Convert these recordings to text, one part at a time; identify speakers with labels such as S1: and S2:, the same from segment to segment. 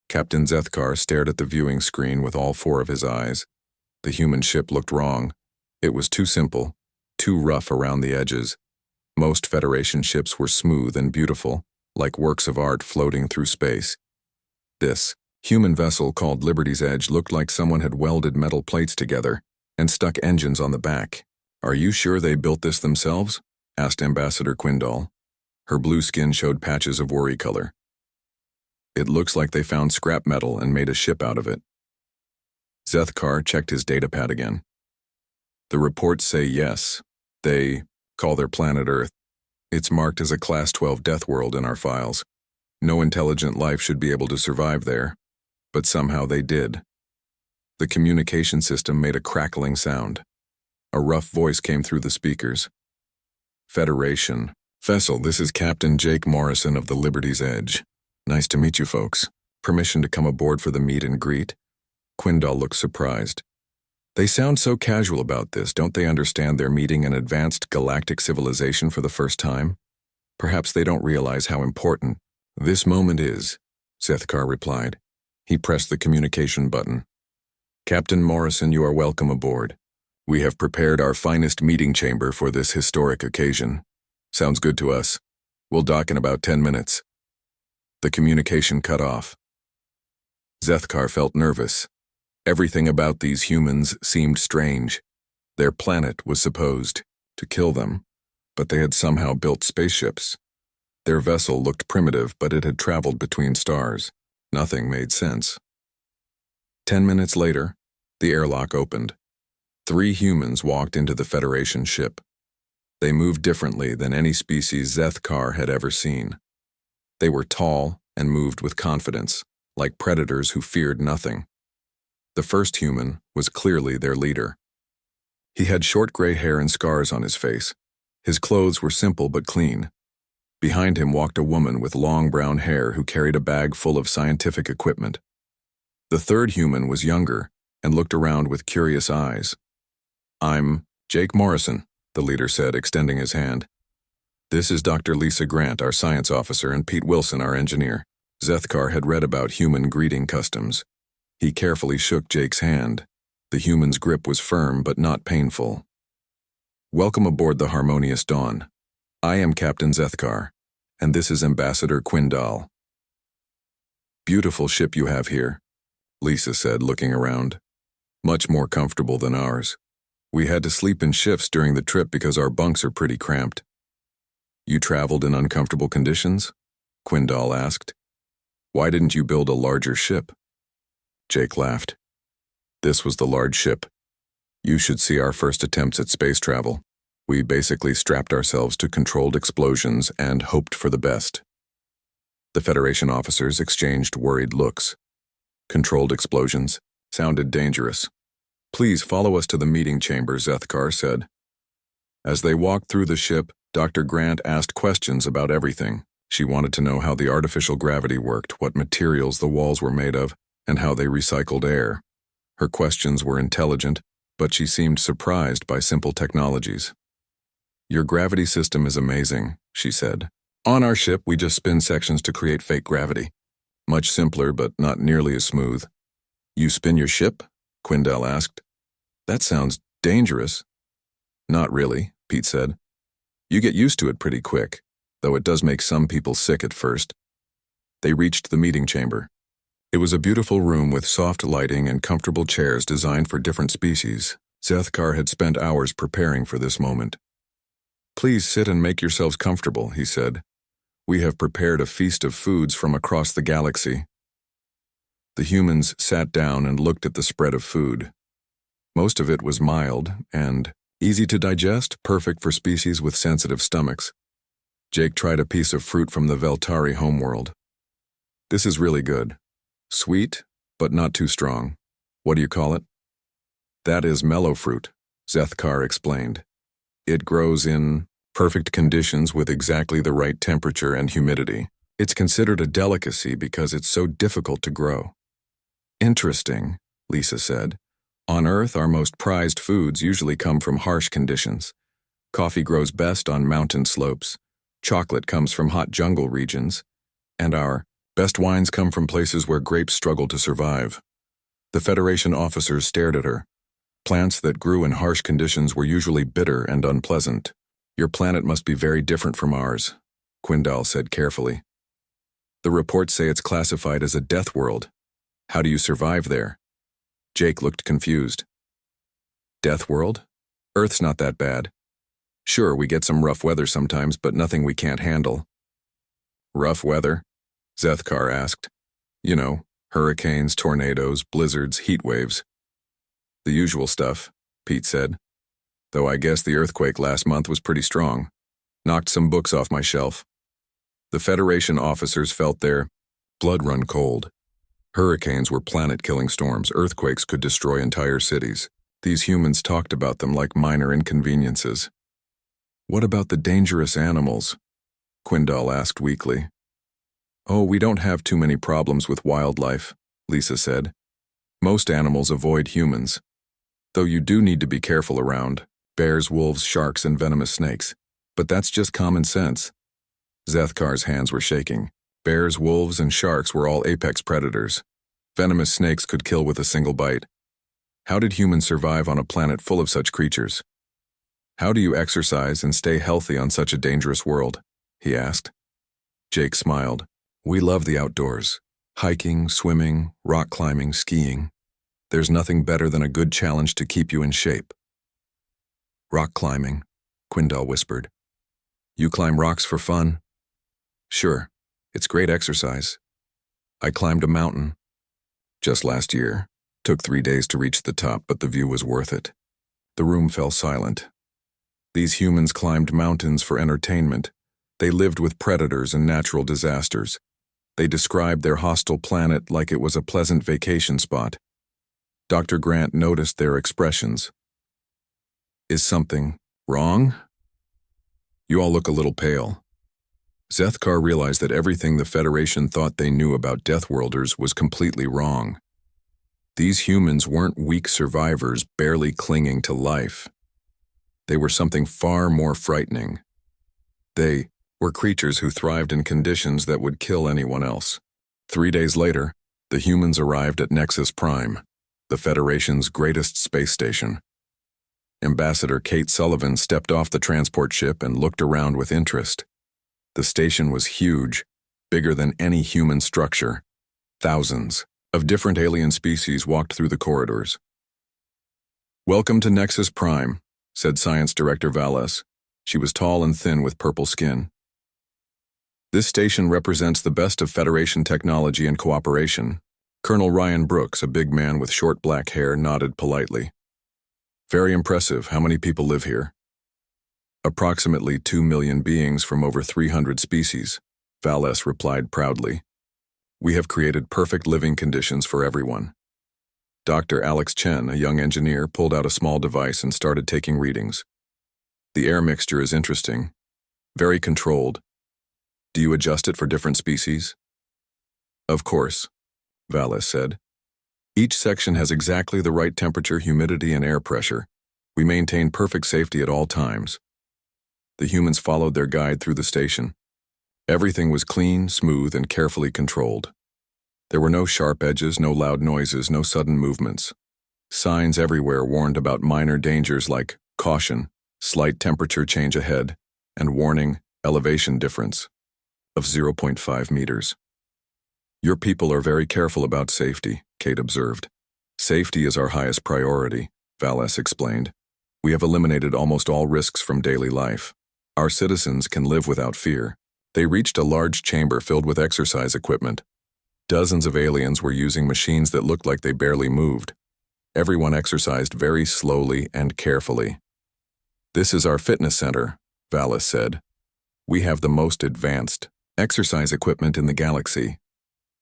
S1: Captain Zethkar stared at the viewing screen with all four of his eyes. The human ship looked wrong. It was too simple, too rough around the edges. Most Federation ships were smooth and beautiful, like works of art floating through space. This human vessel called Liberty's Edge looked like someone had welded metal plates together and stuck engines on the back. "Are you sure they built this themselves?" asked Ambassador Quindal. Her blue skin showed patches of worry color. "It looks like they found scrap metal and made a ship out of it." Zethkar checked his datapad again. "The reports say yes. They call their planet Earth. It's marked as a Class 12 Deathworld in our files. No intelligent life should be able to survive there, but somehow they did." The communication system made a crackling sound. A rough voice came through the speakers. "Federation. Vessel, this is Captain Jake Morrison of the Liberty's Edge. Nice to meet you folks. Permission to come aboard for the meet and greet?" Quindal looked surprised. "They sound so casual about this. Don't they understand they're meeting an advanced galactic civilization for the first time? Perhaps they don't realize how important this moment is," Zethkar replied. He pressed the communication button. "Captain Morrison, you are welcome aboard. We have prepared our finest meeting chamber for this historic occasion. Sounds good to us. We'll dock in about 10 minutes. The communication cut off. Zethkar felt nervous. Everything about these humans seemed strange. Their planet was supposed to kill them, but they had somehow built spaceships. Their vessel looked primitive, but it had traveled between stars. Nothing made sense. 10 minutes later, the airlock opened. 3 humans walked into the Federation ship. They moved differently than any species Zethkar had ever seen. They were tall and moved with confidence, like predators who feared nothing. The first human was clearly their leader. He had short gray hair and scars on his face. His clothes were simple but clean. Behind him walked a woman with long brown hair who carried a bag full of scientific equipment. The third human was younger and looked around with curious eyes. "I'm Jake Morrison," the leader said, extending his hand. "This is Dr. Lisa Grant, our science officer, and Pete Wilson, our engineer." Zethkar had read about human greeting customs. He carefully shook Jake's hand. The human's grip was firm but not painful. "Welcome aboard the Harmonious Dawn. I am Captain Zethkar, and this is Ambassador Quindal." "Beautiful ship you have here," Lisa said, looking around. "Much more comfortable than ours. We had to sleep in shifts during the trip because our bunks are pretty cramped." "You traveled in uncomfortable conditions?" Quindal asked. "Why didn't you build a larger ship?" Jake laughed. "This was the large ship. You should see our first attempts at space travel. We basically strapped ourselves to controlled explosions and hoped for the best." The Federation officers exchanged worried looks. Controlled explosions sounded dangerous. "Please follow us to the meeting chamber," Zethkar said. As they walked through the ship, Dr. Grant asked questions about everything. She wanted to know how the artificial gravity worked, what materials the walls were made of, and how they recycled air. Her questions were intelligent, but she seemed surprised by simple technologies. "Your gravity system is amazing," she said. "On our ship, we just spin sections to create fake gravity. Much simpler, but not nearly as smooth." "You spin your ship?" Quindal asked. "That sounds dangerous." "Not really," Pete said. "You get used to it pretty quick, though it does make some people sick at first." They reached the meeting chamber. It was a beautiful room with soft lighting and comfortable chairs designed for different species. Zethkar had spent hours preparing for this moment. "Please sit and make yourselves comfortable," he said. "We have prepared a feast of foods from across the galaxy." The humans sat down and looked at the spread of food. Most of it was mild and easy to digest, perfect for species with sensitive stomachs. Jake tried a piece of fruit from the Veltari homeworld. "This is really good. Sweet, but not too strong. What do you call it?" "That is mellow fruit," Zethkar explained. "It grows in perfect conditions with exactly the right temperature and humidity. It's considered a delicacy because it's so difficult to grow." "Interesting," Lisa said. "On Earth, our most prized foods usually come from harsh conditions. Coffee grows best on mountain slopes, chocolate comes from hot jungle regions, and our Best wines come from places where grapes struggle to survive. The Federation officers stared at her. Plants that grew in harsh conditions were usually bitter and unpleasant. Your planet must be very different from ours, Quindal said carefully. The reports say it's classified as a death world. How do you survive there? Jake looked confused. Death world? Earth's not that bad. Sure, we get some rough weather sometimes, but nothing we can't handle. Rough weather? Zethkar asked. You know, hurricanes, tornadoes, blizzards, heat waves. The usual stuff, Pete said. Though I guess the earthquake last month was pretty strong. Knocked some books off my shelf. The Federation officers felt their blood run cold. Hurricanes were planet-killing storms. Earthquakes could destroy entire cities. These humans talked about them like minor inconveniences. What about the dangerous animals? Quindal asked weakly. Oh, we don't have too many problems with wildlife, Lisa said. Most animals avoid humans. Though you do need to be careful around bears, wolves, sharks, and venomous snakes. But that's just common sense. Zethkar's hands were shaking. Bears, wolves, and sharks were all apex predators. Venomous snakes could kill with a single bite. How did humans survive on a planet full of such creatures? How do you exercise and stay healthy on such a dangerous world? He asked. Jake smiled. We love the outdoors. Hiking, swimming, rock climbing, skiing. There's nothing better than a good challenge to keep you in shape. Rock climbing, Quindal whispered. You climb rocks for fun? Sure, it's great exercise. I climbed a mountain. Just last year. Took 3 days to reach the top, but the view was worth it. The room fell silent. These humans climbed mountains for entertainment. They lived with predators and natural disasters. They described their hostile planet like it was a pleasant vacation spot. Dr. Grant noticed their expressions. Is something wrong? You all look a little pale. Zethkar realized that everything the Federation thought they knew about Deathworlders was completely wrong. These humans weren't weak survivors barely clinging to life. They were something far more frightening. They were creatures who thrived in conditions that would kill anyone else. 3 days later, the humans arrived at Nexus Prime, the Federation's greatest space station. Ambassador Kate Sullivan stepped off the transport ship and looked around with interest. The station was huge, bigger than any human structure. Thousands of different alien species walked through the corridors. Welcome to Nexus Prime, said Science Director Valles. She was tall and thin with purple skin. This station represents the best of Federation technology and cooperation. Colonel Ryan Brooks, a big man with short black hair, nodded politely. Very impressive. How many people live here? Approximately 2 million beings from over 300 species, Valles replied proudly. We have created perfect living conditions for everyone. Dr. Alex Chen, a young engineer, pulled out a small device and started taking readings. The air mixture is interesting. Very controlled. Do you adjust it for different species? Of course, Valles said. Each section has exactly the right temperature, humidity, and air pressure. We maintain perfect safety at all times. The humans followed their guide through the station. Everything was clean, smooth, and carefully controlled. There were no sharp edges, no loud noises, no sudden movements. Signs everywhere warned about minor dangers like caution, slight temperature change ahead, and warning, elevation difference of 0.5 meters. Your people are very careful about safety, Kate observed. Safety is our highest priority, Valles explained. We have eliminated almost all risks from daily life. Our citizens can live without fear. They reached a large chamber filled with exercise equipment. Dozens of aliens were using machines that looked like they barely moved. Everyone exercised very slowly and carefully. This is our fitness center, Valles said. We have the most advanced exercise equipment in the galaxy.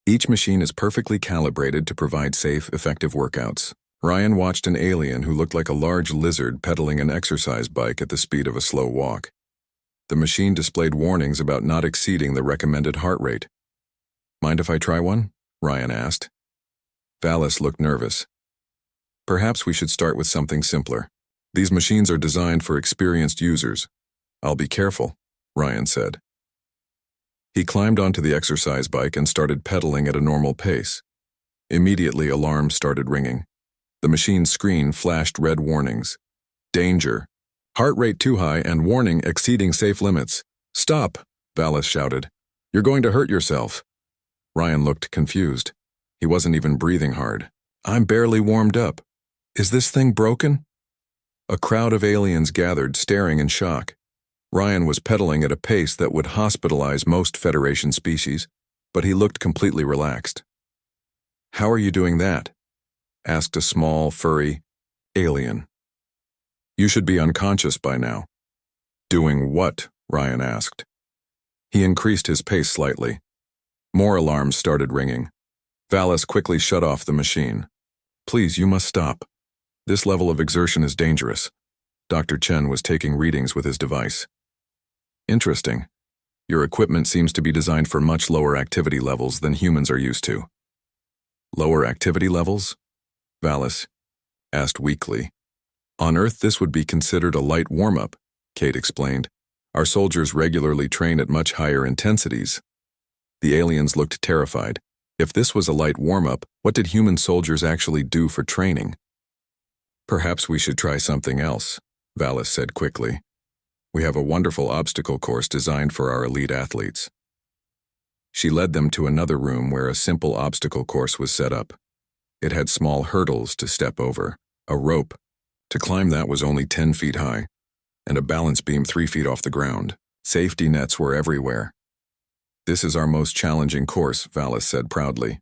S1: Each machine is perfectly calibrated to provide safe, effective workouts. Ryan watched an alien who looked like a large lizard pedaling an exercise bike at the speed of a slow walk. The machine displayed warnings about not exceeding the recommended heart rate. Mind if I try one? Ryan asked. Valles looked nervous. Perhaps we should start with something simpler. These machines are designed for experienced users. I'll be careful, Ryan said. He climbed onto the exercise bike and started pedaling at a normal pace. Immediately, alarms started ringing. The machine's screen flashed red warnings. Danger. Heart rate too high and warning exceeding safe limits. Stop, Valis shouted. You're going to hurt yourself. Ryan looked confused. He wasn't even breathing hard. I'm barely warmed up. Is this thing broken? A crowd of aliens gathered, staring in shock. Ryan was pedaling at a pace that would hospitalize most Federation species, but he looked completely relaxed. How are you doing that? Asked a small, furry alien. You should be unconscious by now. Doing what? Ryan asked. He increased his pace slightly. More alarms started ringing. Valis quickly shut off the machine. Please, you must stop. This level of exertion is dangerous. Dr. Chen was taking readings with his device. Interesting. Your equipment seems to be designed for much lower activity levels than humans are used to. Lower activity levels? Valis asked weakly. On Earth, this would be considered a light warm-up, Kate explained. Our soldiers regularly train at much higher intensities. The aliens looked terrified. If this was a light warm-up, what did human soldiers actually do for training? Perhaps we should try something else, Valis said quickly. We have a wonderful obstacle course designed for our elite athletes. She led them to another room where a simple obstacle course was set up. It had small hurdles to step over, a rope. To climb that was only 10 feet high, and a balance beam 3 feet off the ground. Safety nets were everywhere. This is our most challenging course, Valis said proudly.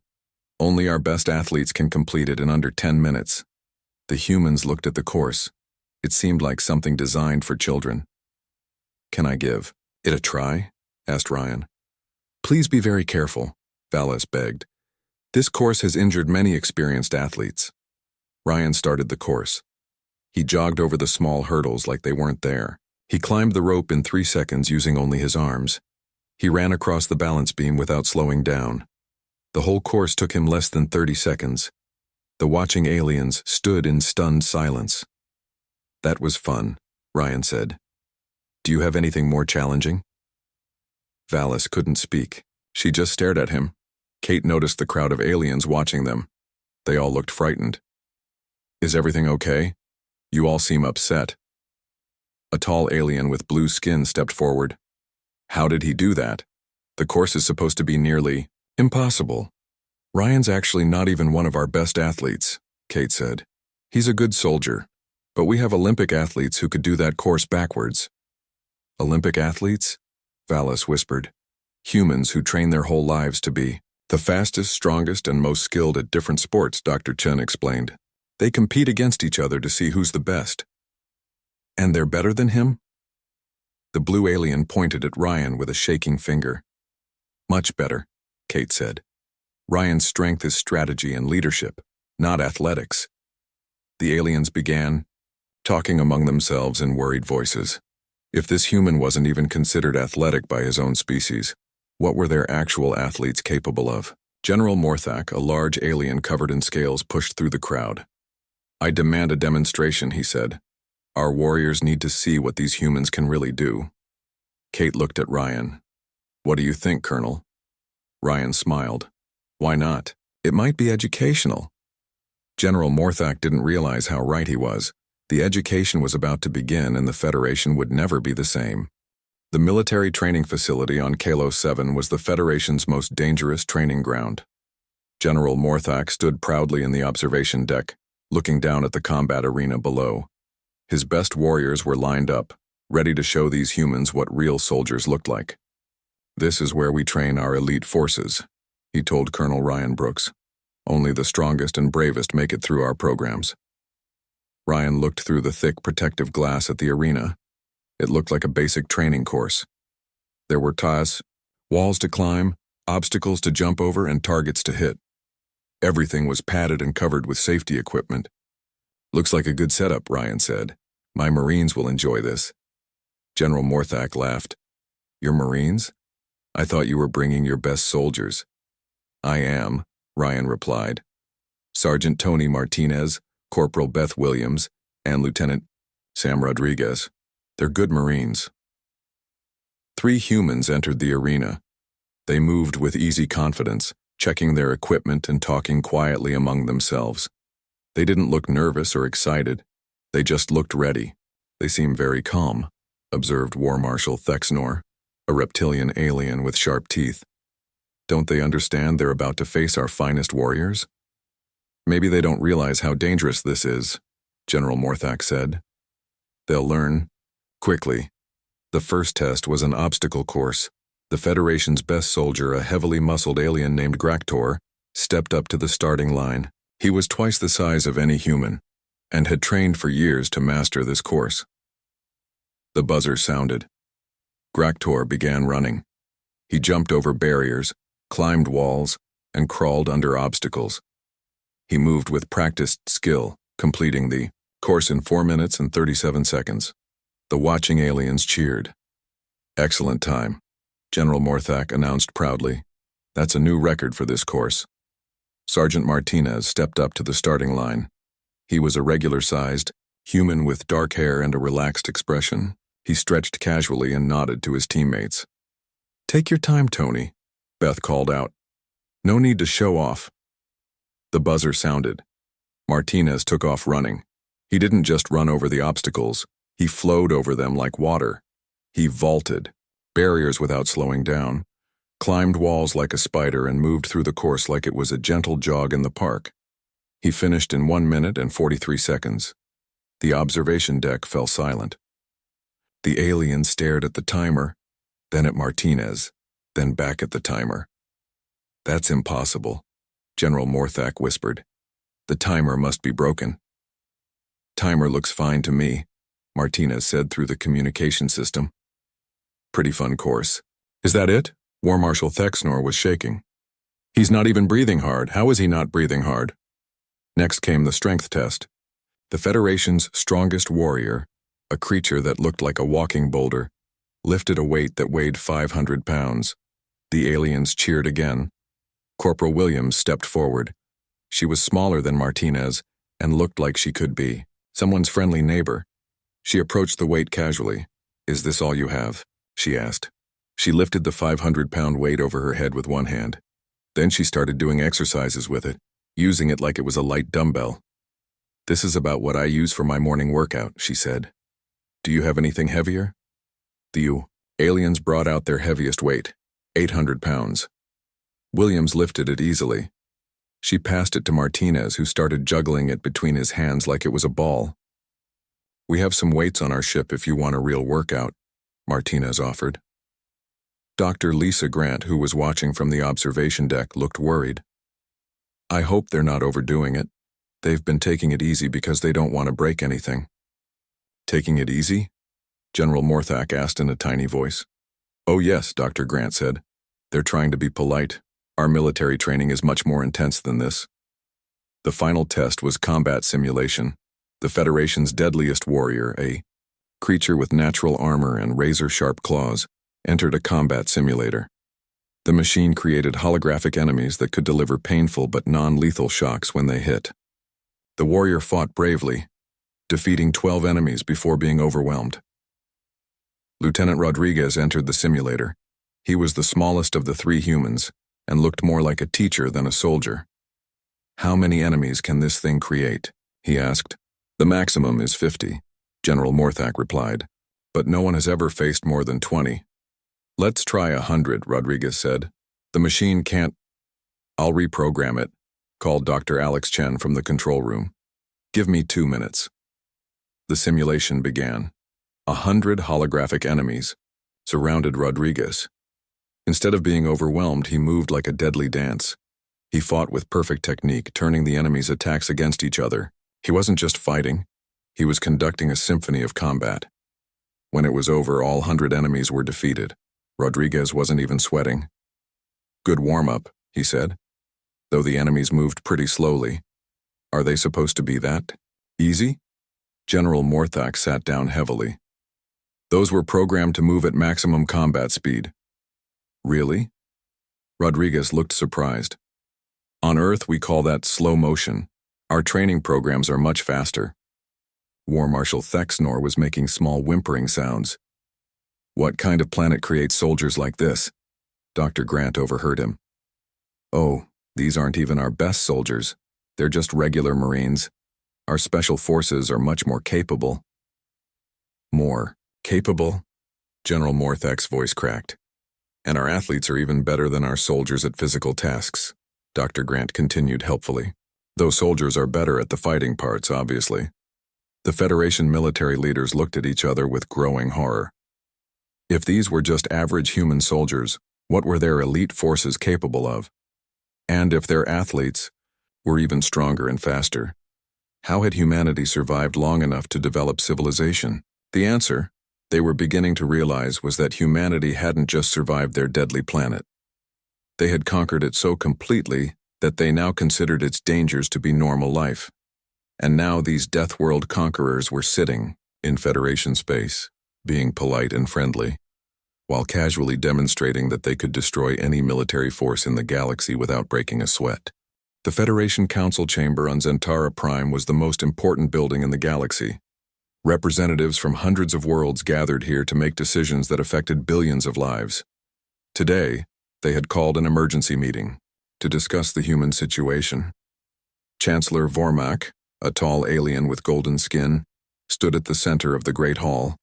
S1: Only our best athletes can complete it in under 10 minutes. The humans looked at the course. It seemed like something designed for children. Can I give it a try? Asked Ryan. Please be very careful, Valis begged. This course has injured many experienced athletes. Ryan started the course. He jogged over the small hurdles like they weren't there. He climbed the rope in 3 seconds using only his arms. He ran across the balance beam without slowing down. The whole course took him less than 30 seconds. The watching aliens stood in stunned silence. That was fun, Ryan said. Do you have anything more challenging? Valis couldn't speak. She just stared at him. Kate noticed the crowd of aliens watching them. They all looked frightened. Is everything okay? You all seem upset. A tall alien with blue skin stepped forward. How did he do that? The course is supposed to be nearly impossible. Ryan's actually not even one of our best athletes, Kate said. He's a good soldier, but we have Olympic athletes who could do that course backwards. Olympic athletes? Valis whispered. Humans who train their whole lives to be the fastest, strongest, and most skilled at different sports, Dr. Chen explained. They compete against each other to see who's the best. And they're better than him? The blue alien pointed at Ryan with a shaking finger. Much better, Kate said. Ryan's strength is strategy and leadership, not athletics. The aliens began talking among themselves in worried voices. If this human wasn't even considered athletic by his own species, what were their actual athletes capable of? General Morthak, a large alien covered in scales, pushed through the crowd. I demand a demonstration, he said. Our warriors need to see what these humans can really do. Kate looked at Ryan. What do you think, Colonel? Ryan smiled. Why not? It might be educational. General Morthak didn't realize how right he was. The education was about to begin and the Federation would never be the same. The military training facility on Kalo 7 was the Federation's most dangerous training ground. General Morthak stood proudly in the observation deck, looking down at the combat arena below. His best warriors were lined up, ready to show these humans what real soldiers looked like. This is where we train our elite forces, he told Colonel Ryan Brooks. Only the strongest and bravest make it through our programs. Ryan looked through the thick protective glass at the arena. It looked like a basic training course. There were tiles, walls to climb, obstacles to jump over, and targets to hit. Everything was padded and covered with safety equipment. Looks like a good setup, Ryan said. My Marines will enjoy this. General Morthak laughed. Your Marines? I thought you were bringing your best soldiers. I am, Ryan replied. Sergeant Tony Martinez, Corporal Beth Williams, and Lieutenant Sam Rodriguez. They're good Marines. 3 humans entered the arena. They moved with easy confidence, checking their equipment and talking quietly among themselves. They didn't look nervous or excited. They just looked ready. They seemed very calm, observed War Marshal Thexnor, a reptilian alien with sharp teeth. Don't they understand they're about to face our finest warriors? Maybe they don't realize how dangerous this is, General Morthak said. They'll learn. Quickly. The first test was an obstacle course. The Federation's best soldier, a heavily muscled alien named Graktor, stepped up to the starting line. He was twice the size of any human, and had trained for years to master this course. The buzzer sounded. Graktor began running. He jumped over barriers, climbed walls, and crawled under obstacles. He moved with practiced skill, completing the course in 4 minutes and 37 seconds. The watching aliens cheered. Excellent time, General Morthak announced proudly. That's a new record for this course. Sergeant Martinez stepped up to the starting line. He was a regular-sized human with dark hair and a relaxed expression. He stretched casually and nodded to his teammates. Take your time, Tony, Beth called out. No need to show off. The buzzer sounded. Martinez took off running. He didn't just run over the obstacles. He flowed over them like water. He vaulted barriers without slowing down, climbed walls like a spider, and moved through the course like it was a gentle jog in the park. He finished in 1 minute and 43 seconds. The observation deck fell silent. The alien stared at the timer, then at Martinez, then back at the timer. That's impossible, General Morthak whispered. The timer must be broken. Timer looks fine to me, Martinez said through the communication system. Pretty fun course. Is that it? War Marshal Thexnor was shaking. He's not even breathing hard. How is he not breathing hard? Next came the strength test. The Federation's strongest warrior, a creature that looked like a walking boulder, lifted a weight that weighed 500 pounds. The aliens cheered again. Corporal Williams stepped forward. She was smaller than Martinez and looked like she could be someone's friendly neighbor. She approached the weight casually. Is this all you have? She asked. She lifted the 500-pound weight over her head with one hand. Then she started doing exercises with it, using it like it was a light dumbbell. This is about what I use for my morning workout, she said. Do you have anything heavier? The aliens brought out their heaviest weight, 800 pounds. Williams lifted it easily. She passed it to Martinez, who started juggling it between his hands like it was a ball. We have some weights on our ship if you want a real workout, Martinez offered. Dr. Lisa Grant, who was watching from the observation deck, looked worried. I hope they're not overdoing it. They've been taking it easy because they don't want to break anything. Taking it easy? General Morthak asked in a tiny voice. Oh yes, Dr. Grant said. They're trying to be polite. Our military training is much more intense than this. The final test was combat simulation. The Federation's deadliest warrior, a creature with natural armor and razor-sharp claws, entered a combat simulator. The machine created holographic enemies that could deliver painful but non-lethal shocks when they hit. The warrior fought bravely, defeating 12 enemies before being overwhelmed. Lieutenant Rodriguez entered the simulator. He was the smallest of the 3 humans and looked more like a teacher than a soldier. How many enemies can this thing create? He asked. The maximum is 50, General Morthak replied, but no one has ever faced more than 20. Let's try 100, Rodriguez said. The machine can't. I'll reprogram it, called Dr. Alex Chen from the control room. Give me 2 minutes. The simulation began. 100 holographic enemies surrounded Rodriguez. Instead of being overwhelmed, he moved like a deadly dance. He fought with perfect technique, turning the enemy's attacks against each other. He wasn't just fighting. He was conducting a symphony of combat. When it was over, all 100 enemies were defeated. Rodriguez wasn't even sweating. Good warm-up, he said, though the enemies moved pretty slowly. Are they supposed to be that easy? General Morthak sat down heavily. Those were programmed to move at maximum combat speed. Really? Rodriguez looked surprised. On Earth, we call that slow motion. Our training programs are much faster. War Marshal Thexnor was making small whimpering sounds. What kind of planet creates soldiers like this? Dr. Grant overheard him. "Oh, these aren't even our best soldiers. They're just regular Marines. Our special forces are much more capable." "More capable?" General Morthek's voice cracked. "And our athletes are even better than our soldiers at physical tasks," Dr. Grant continued helpfully. "Those soldiers are better at the fighting parts, obviously." The Federation military leaders looked at each other with growing horror. If these were just average human soldiers, what were their elite forces capable of? And if their athletes were even stronger and faster, how had humanity survived long enough to develop civilization? The answer, they were beginning to realize, was that humanity hadn't just survived their deadly planet. They had conquered it so completely that they now considered its dangers to be normal life. And now these Deathworld conquerors were sitting in Federation space, being polite and friendly, while casually demonstrating that they could destroy any military force in the galaxy without breaking a sweat. The Federation Council Chamber on Zentara Prime was the most important building in the galaxy. Representatives from hundreds of worlds gathered here to make decisions that affected billions of lives. Today, they had called an emergency meeting to discuss the human situation. Chancellor Vormak, a tall alien with golden skin, stood at the center of the Great Hall.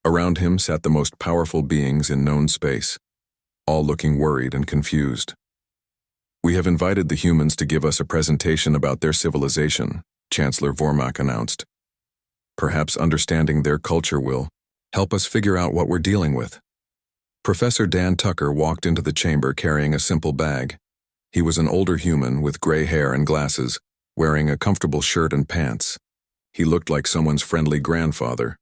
S1: Around him sat the most powerful beings in known space, all looking worried and confused. "We have invited the humans to give us a presentation about their civilization," Chancellor Vormak announced. "Perhaps understanding their culture will help us figure out what we're dealing with." Professor Dan Tucker walked into the chamber carrying a simple bag. He was an older human with gray hair and glasses, wearing a comfortable shirt and pants. He looked like someone's friendly grandfather,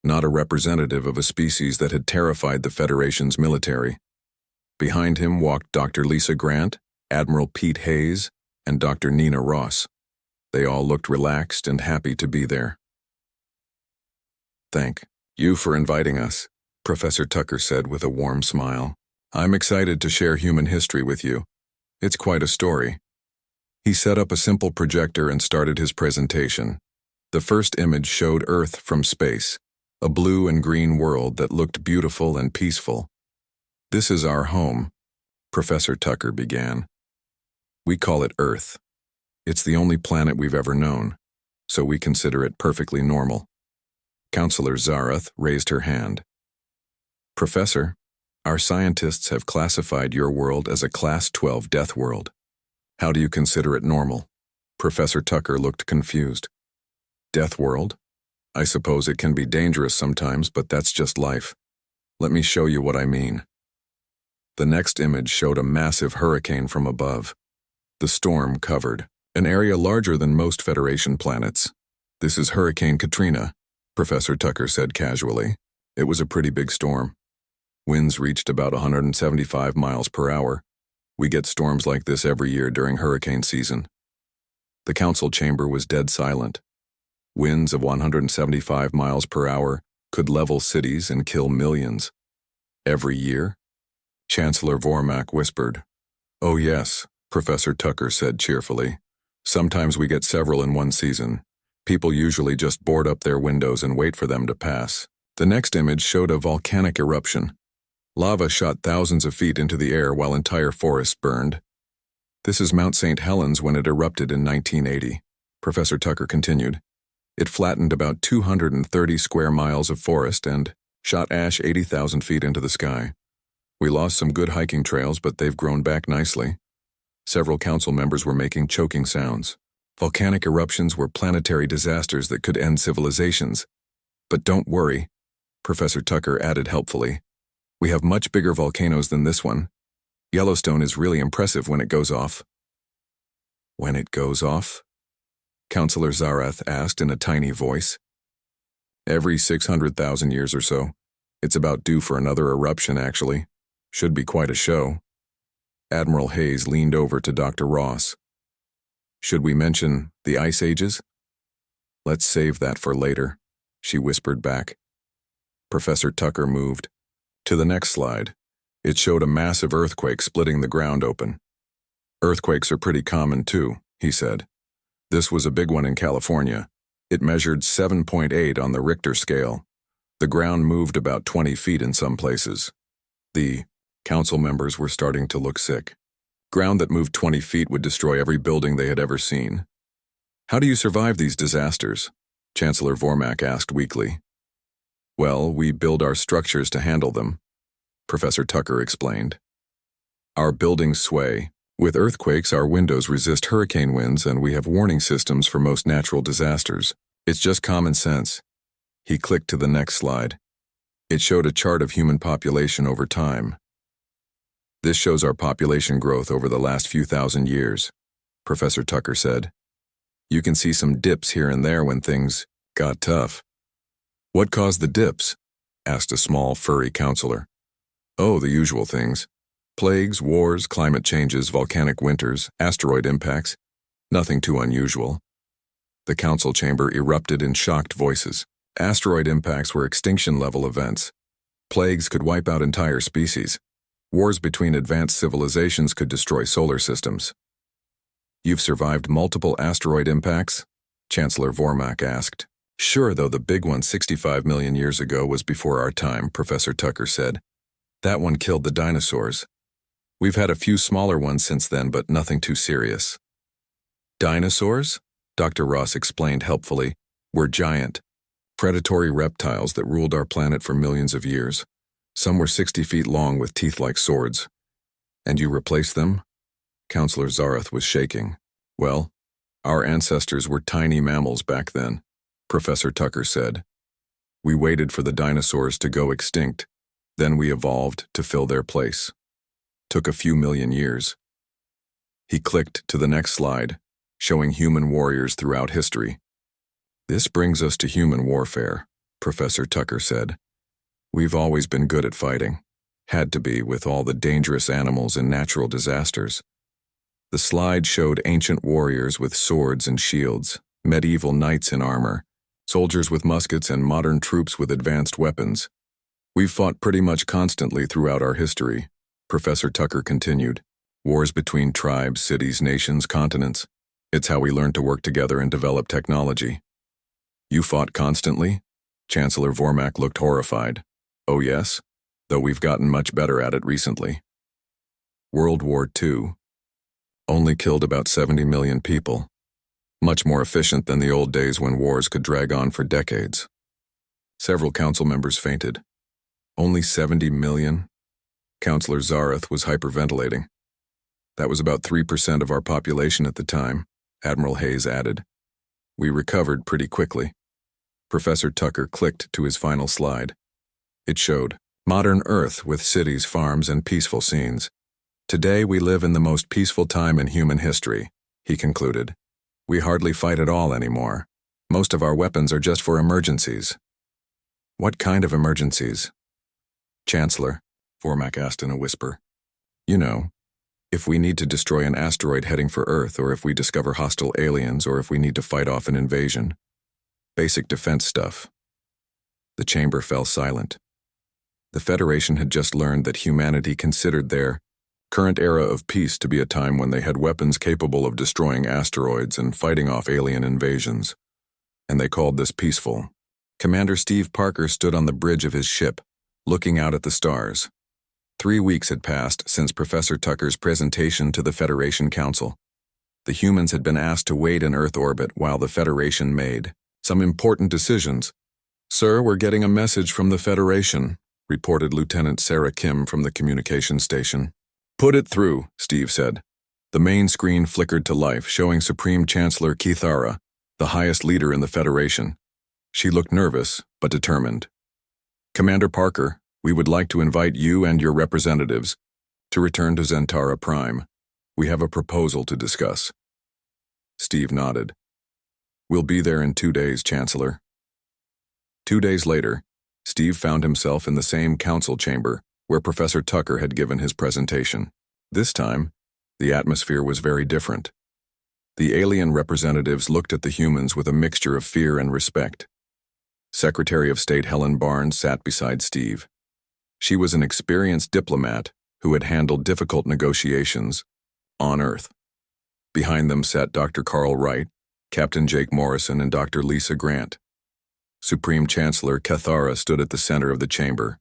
S1: not a representative of a species that had terrified the Federation's military. Behind him walked Dr. Lisa Grant, Admiral Pete Hayes, and Dr. Nina Ross. They all looked relaxed and happy to be there. "Thank you for inviting us," Professor Tucker said with a warm smile. "I'm excited to share human history with you. It's quite a story." He set up a simple projector and started his presentation. The first image showed Earth from space, a blue and green world that looked beautiful and peaceful. "This is our home," Professor Tucker began. "We call it Earth. It's the only planet we've ever known, so we consider it perfectly normal." Counselor Zarath raised her hand. "Professor, our scientists have classified your world as a Class 12 death world. How do you consider it normal?" Professor Tucker looked confused. "Death world? I suppose it can be dangerous sometimes, but that's just life. Let me show you what I mean." The next image showed a massive hurricane from above. The storm covered an area larger than most Federation planets. "This is Hurricane Katrina," Professor Tucker said casually. It was a pretty big storm. Winds reached about 175 miles per hour. We get storms like this every year during hurricane season. The council chamber was dead silent. Winds of 175 miles per hour could level cities and kill millions. "Every year?" Chancellor Vormak whispered. "Oh yes," Professor Tucker said cheerfully. "Sometimes we get several in one season. People usually just board up their windows and wait for them to pass." The next image showed a volcanic eruption. Lava shot thousands of feet into the air while entire forests burned. "This is Mount St. Helens when it erupted in 1980, Professor Tucker continued. "It flattened about 230 square miles of forest and shot ash 80,000 feet into the sky. We lost some good hiking trails, but they've grown back nicely." Several council members were making choking sounds. Volcanic eruptions were planetary disasters that could end civilizations. "But don't worry," Professor Tucker added helpfully. "We have much bigger volcanoes than this one. Yellowstone is really impressive when it goes off." "When it goes off?" Counselor Zarath asked in a tiny voice. "Every 600,000 years or so. It's about due for another eruption, actually. Should be quite a show." Admiral Hayes leaned over to Dr. Ross. "Should we mention the Ice Ages?" "Let's save that for later," she whispered back. Professor Tucker moved to the next slide. It showed a massive earthquake splitting the ground open. "Earthquakes are pretty common too," he said. "This was a big one in California. It measured 7.8 on the Richter scale. The ground moved about 20 feet in some places. The Council members were starting to look sick. Ground that moved 20 feet would destroy every building they had ever seen. How do you survive these disasters? Chancellor Vormak asked weakly. Well, we build our structures to handle them, Professor Tucker explained. Our buildings sway. With earthquakes, our windows resist hurricane winds, and we have warning systems for most natural disasters. It's just common sense. He clicked to the next slide. It showed a chart of human population over time. This shows our population growth over the last few thousand years, Professor Tucker said. You can see some dips here and there when things got tough. What caused the dips? Asked a small, furry counselor. Oh, the usual things. Plagues, wars, climate changes, volcanic winters, asteroid impacts. Nothing too unusual. The council chamber erupted in shocked voices. Asteroid impacts were extinction-level events. Plagues could wipe out entire species. Wars between advanced civilizations could destroy solar systems. You've survived multiple asteroid impacts? Chancellor Vormak asked. Sure, though the big one 65 million years ago was before our time, Professor Tucker said. That one killed the dinosaurs. We've had a few smaller ones since then, but nothing too serious. Dinosaurs? Dr. Ross explained helpfully. Were giant, predatory reptiles that ruled our planet for millions of years. Some were 60 feet long with teeth like swords. And you replaced them? Counselor Zareth was shaking. Well, our ancestors were tiny mammals back then, Professor Tucker said. We waited for the dinosaurs to go extinct. Then we evolved to fill their place. Took a few million years. He clicked to the next slide, showing human warriors throughout history. This brings us to human warfare, Professor Tucker said. We've always been good at fighting. Had to be with all the dangerous animals and natural disasters. The slide showed ancient warriors with swords and shields, medieval knights in armor, soldiers with muskets, and modern troops with advanced weapons. We've fought pretty much constantly throughout our history, Professor Tucker continued. Wars between tribes, cities, nations, continents. It's how we learned to work together and develop technology. You fought constantly? Chancellor Vormak looked horrified. Oh yes, though we've gotten much better at it recently. World War II. Only killed about 70 million people. Much more efficient than the old days when wars could drag on for decades. Several council members fainted. Only 70 million? Counselor Zareth was hyperventilating. That was about 3% of our population at the time, Admiral Hayes added. We recovered pretty quickly. Professor Tucker clicked to his final slide. It showed modern Earth with cities, farms, and peaceful scenes. Today we live in the most peaceful time in human history, he concluded. We hardly fight at all anymore. Most of our weapons are just for emergencies. What kind of emergencies? Chancellor, Vormak asked in a whisper. You know, if we need to destroy an asteroid heading for Earth, or if we discover hostile aliens, or if we need to fight off an invasion. Basic defense stuff. The chamber fell silent. The Federation had just learned that humanity considered their current era of peace to be a time when they had weapons capable of destroying asteroids and fighting off alien invasions. And they called this peaceful. Commander Steve Parker stood on the bridge of his ship, looking out at the stars. 3 weeks had passed since Professor Tucker's presentation to the Federation Council. The humans had been asked to wait in Earth orbit while the Federation made some important decisions. Sir, we're getting a message from the Federation, reported Lieutenant Sarah Kim from the communication station. Put it through, Steve said. The main screen flickered to life, showing Supreme Chancellor Kithara, the highest leader in the Federation. She looked nervous, but determined. Commander Parker, we would like to invite you and your representatives to return to Zentara Prime. We have a proposal to discuss. Steve nodded. We'll be there in 2 days, Chancellor. 2 days later, Steve found himself in the same council chamber where Professor Tucker had given his presentation. This time, the atmosphere was very different. The alien representatives looked at the humans with a mixture of fear and respect. Secretary of State Helen Barnes sat beside Steve. She was an experienced diplomat who had handled difficult negotiations on Earth. Behind them sat Dr. Carl Wright, Captain Jake Morrison, and Dr. Lisa Grant. Supreme Chancellor Kithara stood at the center of the chamber.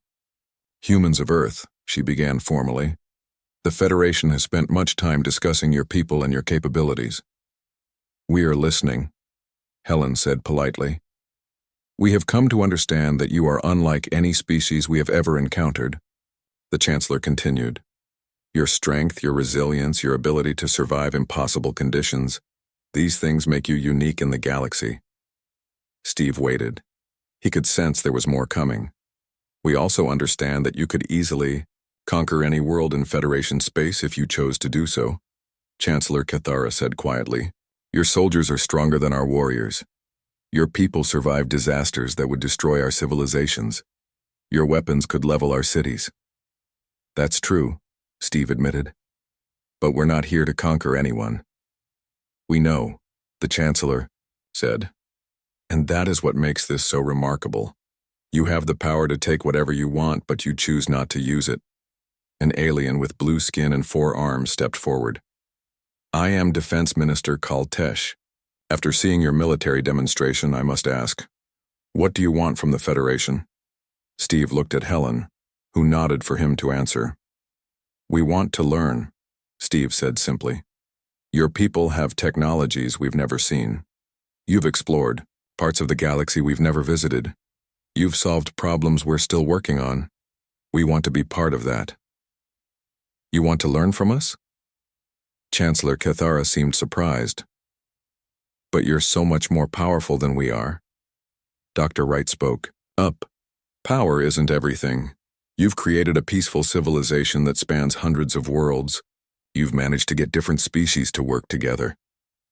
S1: Humans of Earth, she began formally. "The Federation has spent much time discussing your people and your capabilities." "We are listening," Helen said politely. "We have come to understand that you are unlike any species we have ever encountered," the Chancellor continued. "Your strength, your resilience, your ability to survive impossible conditions, these things make you unique in the galaxy." Steve waited. He could sense there was more coming. "We also understand that you could easily conquer any world in Federation space if you chose to do so," Chancellor Cathara said quietly. "Your soldiers are stronger than our warriors. Your people survived disasters that would destroy our civilizations. Your weapons could level our cities." "That's true," Steve admitted. "But we're not here to conquer anyone." "We know," the Chancellor said. "And that is what makes this so remarkable. You have the power to take whatever you want, but you choose not to use it." An alien with blue skin and 4 arms stepped forward. "I am Defense Minister Kaltesh. After seeing your military demonstration, I must ask, what do you want from the Federation?" Steve looked at Helen, who nodded for him to answer. "We want to learn," Steve said simply. "Your people have technologies we've never seen. You've explored parts of the galaxy we've never visited. You've solved problems we're still working on. We want to be part of that." "You want to learn from us?" Chancellor Cathara seemed surprised. "But you're so much more powerful than we are." Dr. Wright spoke up. "Power isn't everything. You've created a peaceful civilization that spans hundreds of worlds. You've managed to get different species to work together.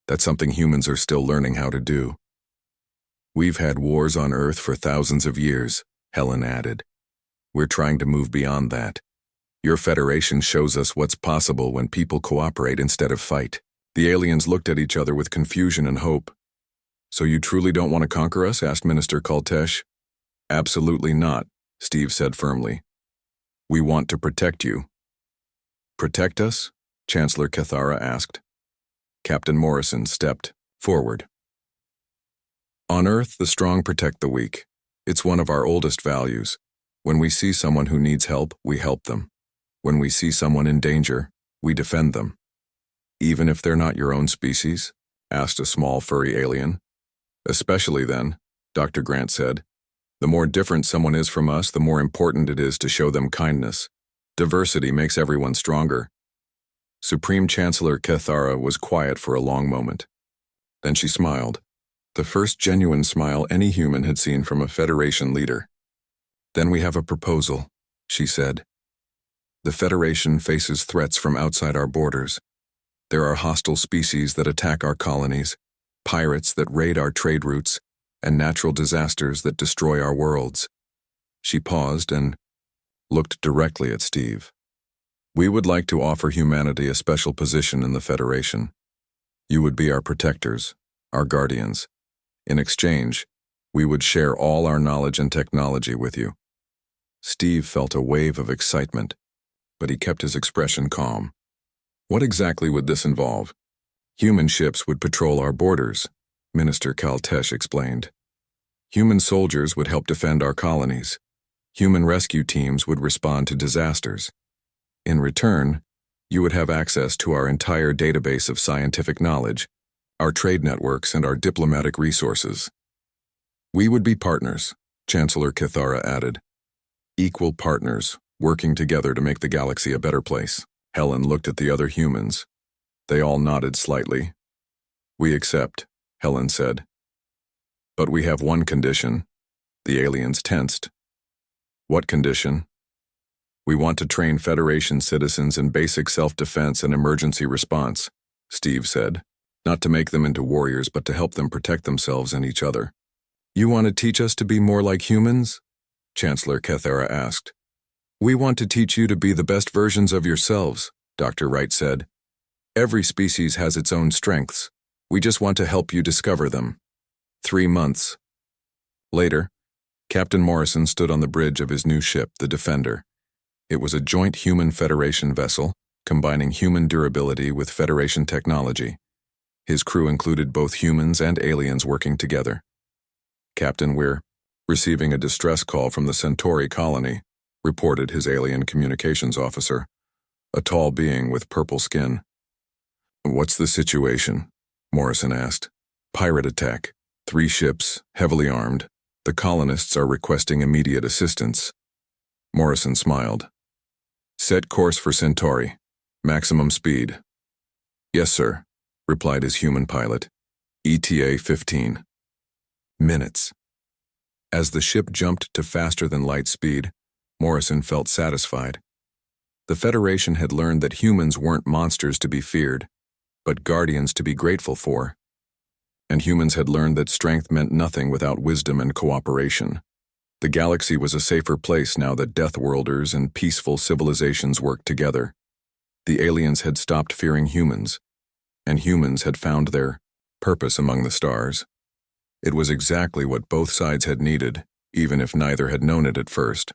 S1: That's something humans are still learning how to do." "We've had wars on Earth for thousands of years," Helen added. "We're trying to move beyond that. Your Federation shows us what's possible when people cooperate instead of fight." The aliens looked at each other with confusion and hope. "So you truly don't want to conquer us?" asked Minister Kaltesh. "Absolutely not," Steve said firmly. "We want to protect you." "Protect us?" Chancellor Cathara asked. Captain Morrison stepped forward. "On Earth, the strong protect the weak. It's one of our oldest values. When we see someone who needs help, we help them. When we see someone in danger, we defend them." "Even if they're not your own species?" asked a small furry alien. "Especially then," Dr. Grant said. "The more different someone is from us, the more important it is to show them kindness. Diversity makes everyone stronger." Supreme Chancellor Cathara was quiet for a long moment. Then she smiled, the first genuine smile any human had seen from a Federation leader. "Then we have a proposal," she said. "The Federation faces threats from outside our borders. There are hostile species that attack our colonies, pirates that raid our trade routes, and natural disasters that destroy our worlds." She paused and looked directly at Steve. "We would like to offer humanity a special position in the Federation. You would be our protectors, our guardians. In exchange, we would share all our knowledge and technology with you." Steve felt a wave of excitement, but he kept his expression calm. "What exactly would this involve?" "Human ships would patrol our borders," Minister Kaltesh explained. "Human soldiers would help defend our colonies. Human rescue teams would respond to disasters. In return, you would have access to our entire database of scientific knowledge, our trade networks, and our diplomatic resources." "We would be partners," Chancellor Cathara added. "Equal partners, working together to make the galaxy a better place." Helen looked at the other humans. They all nodded slightly. "We accept," Helen said. "But we have one condition." The aliens tensed. "What condition?" "We want to train Federation citizens in basic self-defense and emergency response," Steve said. "Not to make them into warriors, but to help them protect themselves and each other." "You want to teach us to be more like humans?" Chancellor Cathara asked. "We want to teach you to be the best versions of yourselves," Dr. Wright said. "Every species has its own strengths. We just want to help you discover them." 3 months later, Captain Morrison stood on the bridge of his new ship, the Defender. It was a joint human Federation vessel, combining human durability with Federation technology. His crew included both humans and aliens working together. "Captain, we're receiving a distress call from the Centauri colony," reported his alien communications officer, a tall being with purple skin. "What's the situation?" Morrison asked. "Pirate attack. 3 ships, heavily armed. The colonists are requesting immediate assistance." Morrison smiled. "Set course for Centauri. Maximum speed." "Yes, sir," replied his human pilot. ETA 15 minutes. As the ship jumped to faster-than-light speed, Morrison felt satisfied. The Federation had learned that humans weren't monsters to be feared, but guardians to be grateful for. And humans had learned that strength meant nothing without wisdom and cooperation. The galaxy was a safer place now that Deathworlders and peaceful civilizations worked together. The aliens had stopped fearing humans, and humans had found their purpose among the stars. It was exactly what both sides had needed, even if neither had known it at first.